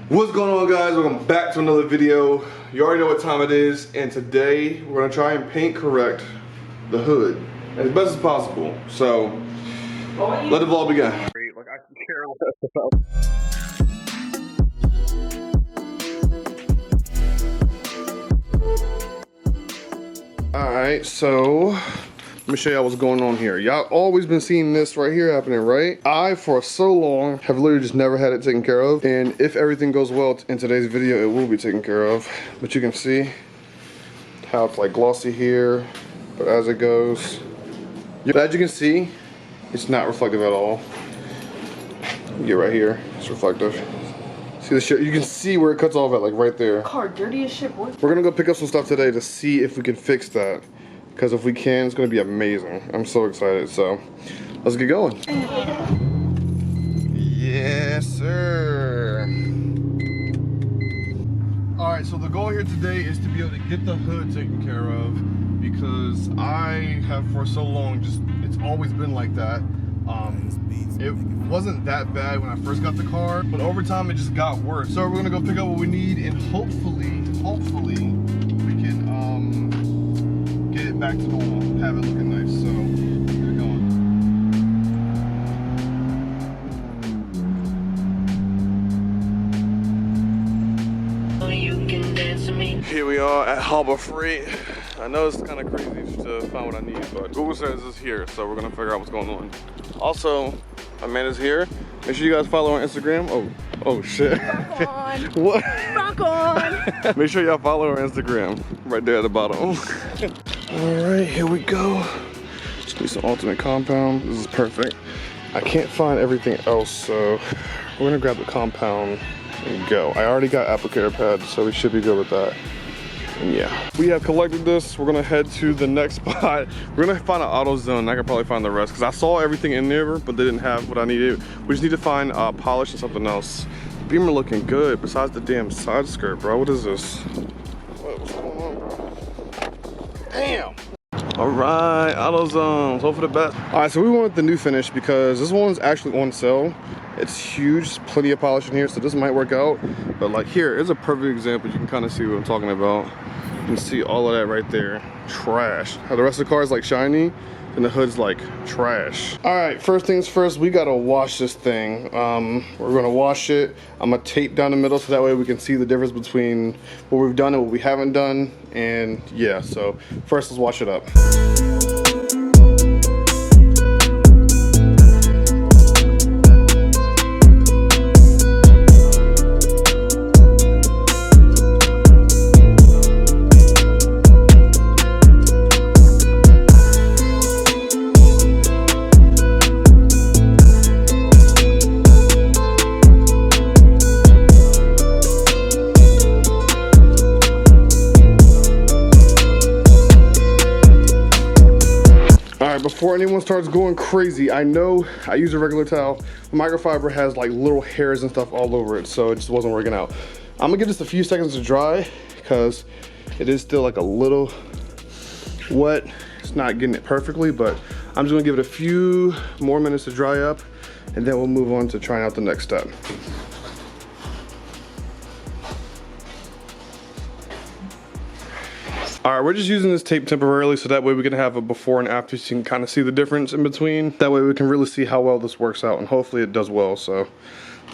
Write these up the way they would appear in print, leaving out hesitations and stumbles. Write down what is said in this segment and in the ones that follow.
What's going on, guys? Welcome back to another video. You already know what time it is, and today we're gonna try and paint correct the hood as best as possible. So let the vlog begin. Like, I can care less. Alright, so let me show y'all what's going on here. Y'all always been seeing this right here happening, right? I, for so long, have literally just never had it taken care of. And if everything goes well in today's video, it will be taken care of. But you can see how it's like glossy here, but as it goes, as you can see, it's not reflective at all. Get right here, it's reflective. See the shit? You can see where it cuts off at, like right there. Car dirty as shit, boy. We're gonna go pick up some stuff today to see if we can fix that. Because if we can, it's gonna be amazing. I'm so excited, so let's get going. Yes, sir. All right, so the goal here today is to be able to get the hood taken care of, because I have for so long it's always been like that. It wasn't that bad when I first got the car, but over time it just got worse. So we're gonna go pick up what we need, and hopefully we can get it back to normal, have it looking nice. So let's get it going. Here we are at Harbor Freight. I know it's kind of crazy to find what I need, but Google says it's here, so we're gonna figure out what's going on. Also, Amanda's here. Make sure you guys follow her on Instagram. Oh shit. Rock on. What? Rock on. Make sure y'all follow her Instagram right there at the bottom. All right, here we go. Just need some ultimate compound. This is perfect. I can't find everything else, so we're gonna grab the compound and go. I already got applicator pads, so we should be good with that. And yeah, we have collected this. We're gonna head to the next spot. We're gonna find an auto zone. I can probably find the rest because I saw everything in there, but they didn't have what I needed. We just need to find polish and something else. Beamer looking good besides the damn side skirt, bro. What is this? What's going on, bro? Damn. All right, auto zones. Hope for the best. All right, so we wanted the new finish because this one's actually on sale. It's huge, plenty of polish in here, so this might work out. But like here is a perfect example. You can kind of see what I'm talking about. You can see all of that right there. Trash. How the rest of the car is like shiny, and the hood's like trash. All right, first things first, we gotta wash this thing. We're gonna wash it. I'm gonna tape down the middle so that way we can see the difference between what we've done and what we haven't done. And yeah, so first let's wash it up. Before anyone starts going crazy, I know I use a regular towel. The microfiber has like little hairs and stuff all over it, so it just wasn't working out. I'm gonna give this a few seconds to dry because it is still like a little wet. It's not getting it perfectly, but I'm just gonna give it a few more minutes to dry up, and then we'll move on to trying out the next step. All right, we're just using this tape temporarily so that way we can have a before and after, so you can kind of see the difference in between. That way we can really see how well this works out, and hopefully it does well, so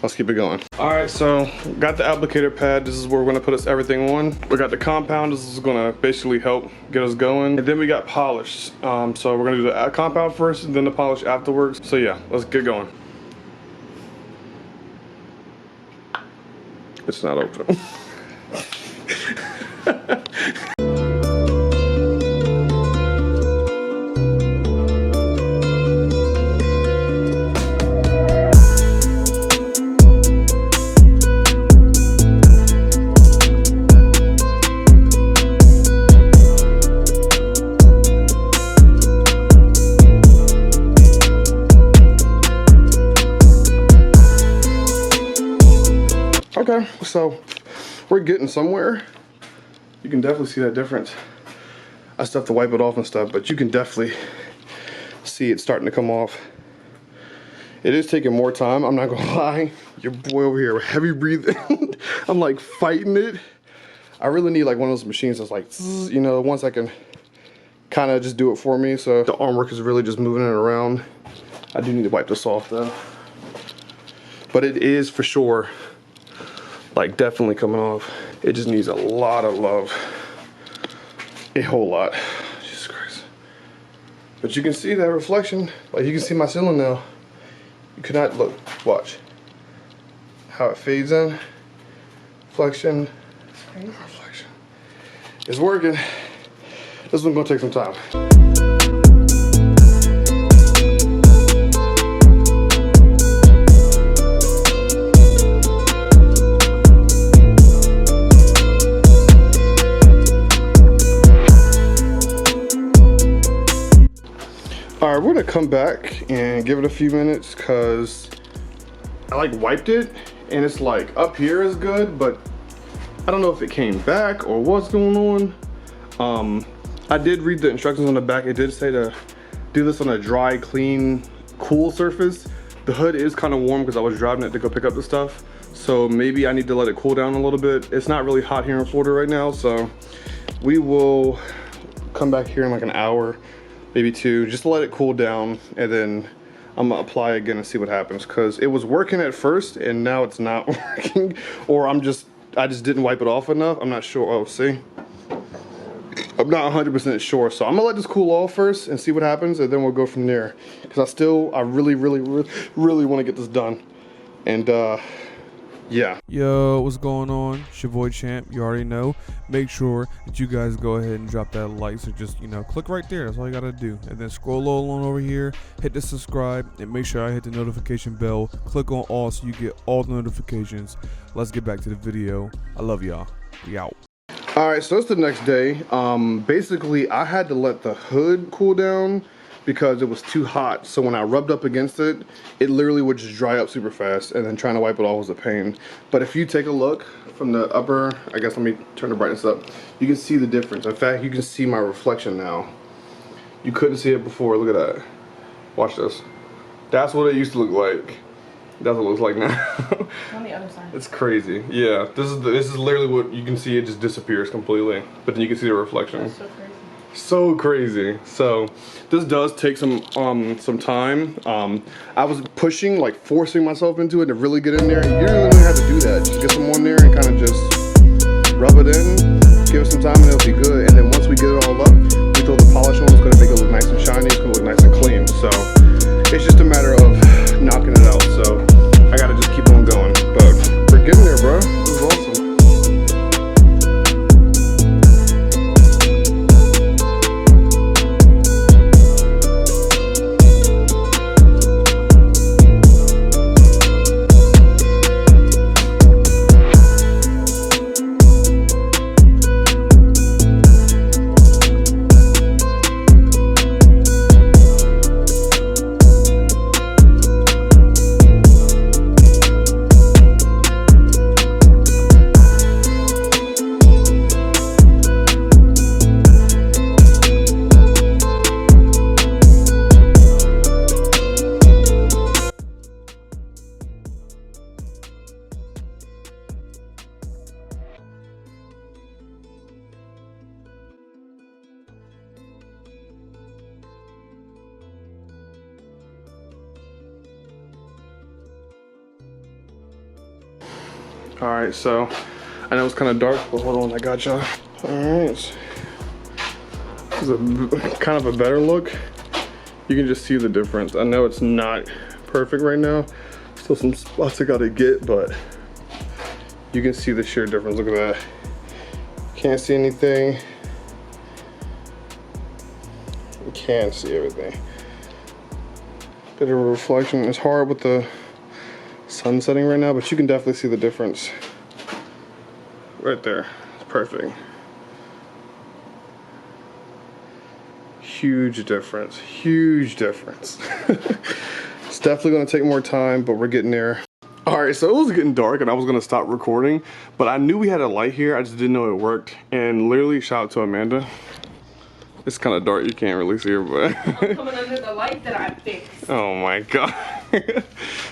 let's keep it going. All right, so got the applicator pad. This is where we're gonna put everything on. We got the compound. This is gonna basically help get us going. And then we got polish. So we're gonna do the compound first and then the polish afterwards. So yeah, let's get going. It's not open. Okay, so we're getting somewhere. You can definitely see that difference. I still have to wipe it off and stuff, but you can definitely see it starting to come off. It is taking more time, I'm not gonna lie. Your boy over here, heavy breathing. I'm like fighting it. I really need like one of those machines that's like, you know, the ones that can kind of just do it for me. So the arm work is really just moving it around. I do need to wipe this off though. But it is for sure, like definitely coming off. It just needs a lot of love. A whole lot. Jesus Christ. But you can see that reflection. Like you can see my ceiling now. You could not look, watch. How it fades in. Reflection. Reflection. It's working. This one's gonna take some time. All right, we're gonna come back and give it a few minutes because I like wiped it and it's like up here is good, but I don't know if it came back or what's going on. I did read the instructions on the back. It did say to do this on a dry, clean, cool surface. The hood is kind of warm because I was driving it to go pick up the stuff. So maybe I need to let it cool down a little bit. It's not really hot here in Florida right now, so we will come back here in like an hour, maybe 2, just to let it cool down, and then I'm gonna apply again and see what happens, because it was working at first and now it's not working, or I just didn't wipe it off enough. I'm not sure. Oh, see? I'm not 100% sure, so I'm gonna let this cool off first and see what happens, and then we'll go from there. Because I really want to get this done. And yeah. Yo, what's going on? It's your boy Champ. You already know. Make sure that you guys go ahead and drop that like. So just, you know, click right there. That's all you gotta do. And then scroll on over here, hit the subscribe, and make sure I hit the notification bell. Click on all so you get all the notifications. Let's get back to the video. I love y'all. We out. All right, so it's the next day. Basically, I had to let the hood cool down because it was too hot. So when I rubbed up against it, it literally would just dry up super fast, and then trying to wipe it off was a pain. But if you take a look from the upper, I guess let me turn the brightness up, you can see the difference. In fact, you can see my reflection now. You couldn't see it before. Look at that. Watch this. That's what it used to look like. That's what it looks like now. On the other side. It's crazy. Yeah, this is literally what you can see. It just disappears completely, but then you can see the reflection. That's so crazy. So crazy. So this does take some time. I was pushing, like forcing myself into it to really get in there. You really don't have to do that. Just get someone there and kind of just rub it in, give it some time, and it'll be good. And then once we get it all up, we throw the polish on. It's gonna make it look nice and shiny. It's gonna look nice and clean. So it's just a matter of knocking it out. So I gotta just keep on going. But we're getting there, bro. This is awesome. All right, so I know it's kind of dark, but hold on, I got y'all. All right, this is a kind of a better look. You can just see the difference. I know it's not perfect right now. Still some spots I gotta get, but you can see the sheer difference. Look at that. Can't see anything. You can see everything. Bit of a reflection. It's hard with the sun setting right now, but you can definitely see the difference right there. It's perfect. Huge difference. Huge difference. It's definitely going to take more time, but we're getting there. All right, so it was getting dark and I was going to stop recording, but I knew we had a light here. I just didn't know it worked. And literally, shout out to Amanda. It's kind of dark, you can't really see her, but I'm coming under the light that I fixed. oh my god.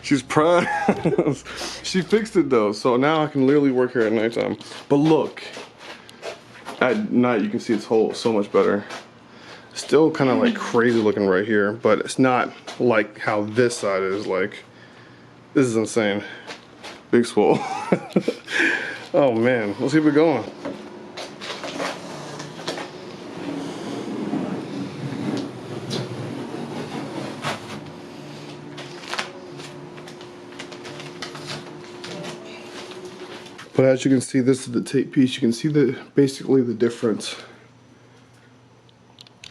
She's proud. She fixed it though, so now I can literally work here at nighttime. But look, at night you can see it's whole so much better. Still kind of like crazy looking right here, but it's not like how this side is. Like, this is insane. Big swole. Oh man, let's keep it going. But as you can see, this is the tape piece. You can see basically the difference.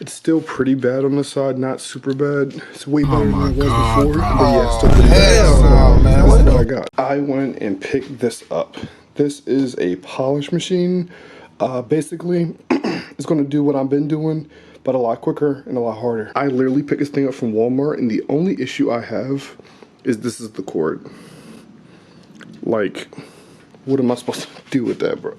It's still pretty bad on the side, not super bad. It's way better than it was before, but yeah, it's still pretty bad. So that's what I got. I went and picked this up. This is a polish machine. Basically, it's gonna do what I've been doing, but a lot quicker and a lot harder. I literally picked this thing up from Walmart, and the only issue I have is this is the cord. Like, what am I supposed to do with that, bro?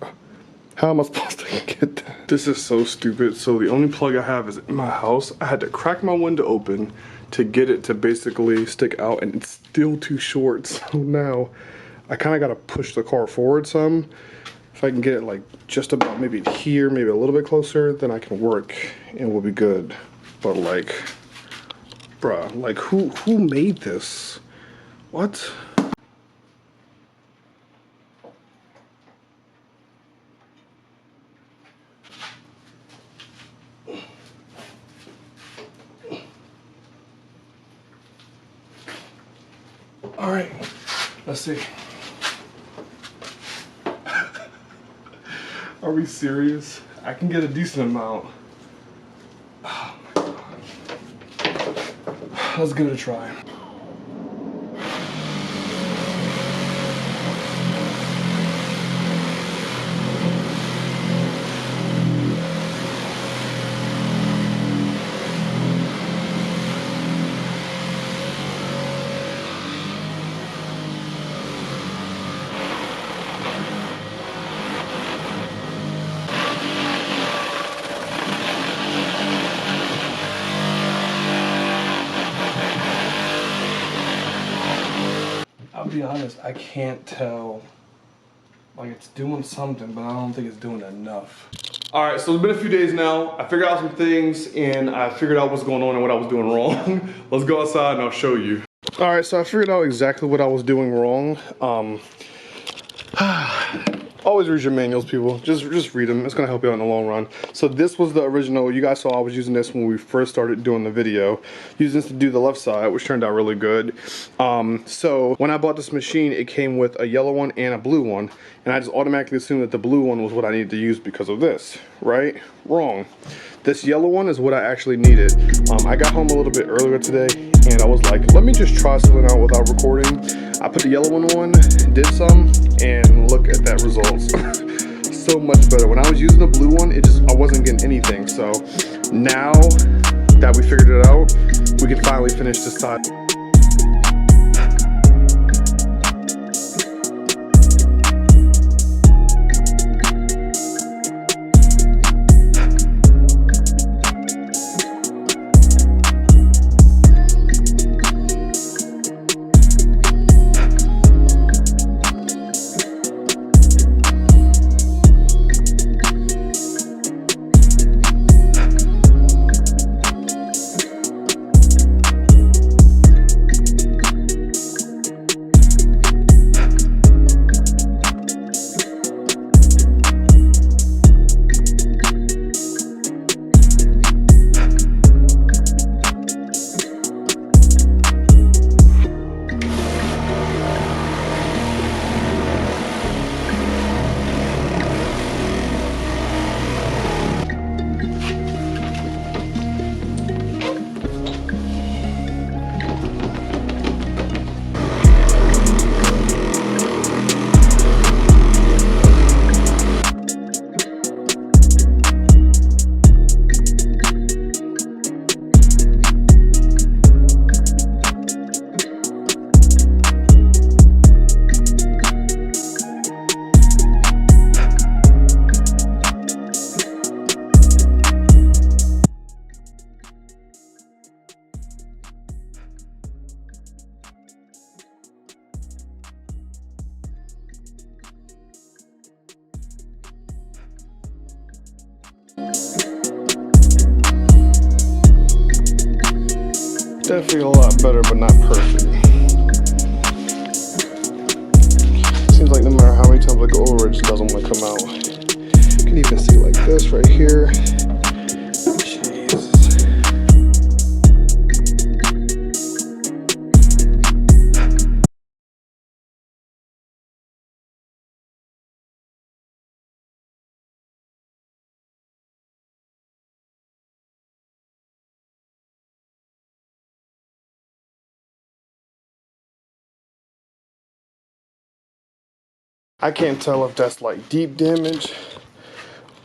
How am I supposed to get that? This is so stupid. So the only plug I have is in my house. I had to crack my window open to get it to basically stick out, and it's still too short. So now I kind of got to push the car forward some. If I can get it like just about maybe here, maybe a little bit closer, then I can work and we'll be good. But like, bruh, like who made this? What? All right, let's see. Are we serious? I can get a decent amount. Oh my God. Let's give it a try. I'll be honest, I can't tell. Like, it's doing something, but I don't think it's doing enough. All right, so it's been a few days now. I figured out some things and I figured out what's going on and what I was doing wrong. Let's go outside and I'll show you. All right, so I figured out exactly what I was doing wrong. Always read your manuals, people. Just read them. It's gonna help you out in the long run. So this was the original. You guys saw I was using this when we first started doing the video. Using this to do the left side, which turned out really good. So when I bought this machine, it came with a yellow one and a blue one. And I just automatically assumed that the blue one was what I needed to use because of this, right? Wrong. This yellow one is what I actually needed. I got home a little bit earlier today and I was like, let me just try something out without recording. I put the yellow one on, did some, and look at that results. So much better. When I was using the blue one, I wasn't getting anything. So now that we figured it out, we can finally finish this side. Definitely a lot better, but not perfect. Seems like no matter how many times I go over, it just doesn't want to come out. You can even see like this right here. Jesus. I can't tell if that's like deep damage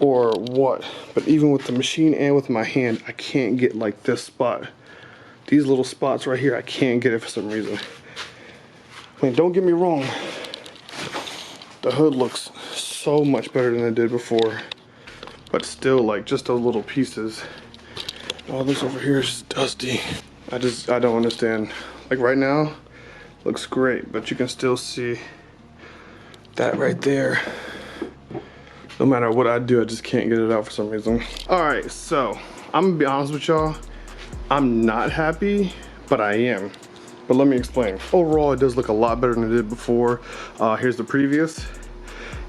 or what, but even with the machine and with my hand, I can't get like this spot. These little spots right here, I can't get it for some reason. I mean, don't get me wrong, the hood looks so much better than it did before, but still, like, just those little pieces. All this over here is dusty. I don't understand. Like right now, looks great, but you can still see that right there. No matter what I do, I just can't get it out for some reason. All right, so I'm gonna be honest with y'all. I'm not happy, but I am. But let me explain. Overall, it does look a lot better than it did before. Here's the previous,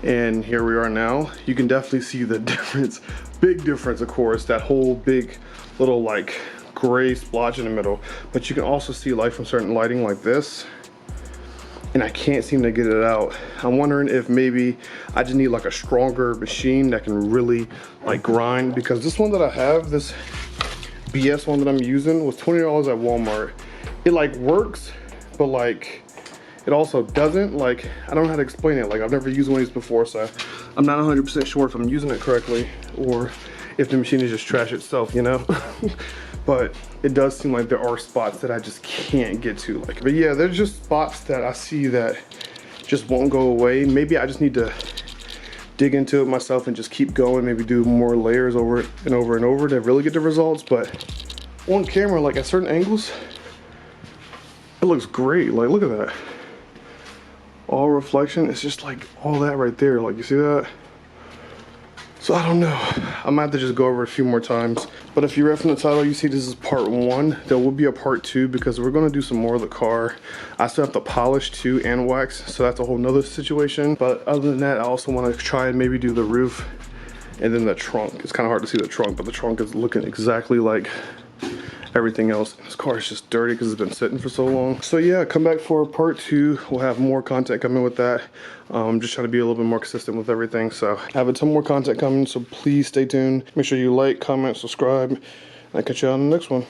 and here we are now. You can definitely see the difference, big difference, of course, that whole big little like gray splotch in the middle. But you can also see light from certain lighting like this, and I can't seem to get it out. I'm wondering if maybe I just need like a stronger machine that can really like grind, because this one that I have, this BS one that I'm using, was $20 at Walmart. It like works, but like it also doesn't. Like, I don't know how to explain it. Like, I've never used one of these before, so I'm not 100% sure if I'm using it correctly or if the machine is just trash itself, you know? But it does seem like there are spots that I just can't get to. Like, but yeah, there's just spots that I see that just won't go away. Maybe I just need to dig into it myself and just keep going, maybe do more layers over it and over and over to really get the results. But on camera, like at certain angles, it looks great. Like, look at that. All reflection, it's just like all that right there. Like, you see that? So I don't know. I might have to just go over it a few more times. But if you read from the title, you see this is part 1. There will be a part 2 because we're gonna do some more of the car. I still have to polish too and wax, so that's a whole nother situation. But other than that, I also wanna try and maybe do the roof and then the trunk. It's kinda hard to see the trunk, but the trunk is looking exactly like everything else. This car is just dirty because it's been sitting for so long. So yeah, come back for part 2. We'll have more content coming with that. I'm just trying to be a little bit more consistent with everything. So I have a ton more content coming, so please stay tuned. Make sure you like, comment, subscribe, and I'll catch you on the next one.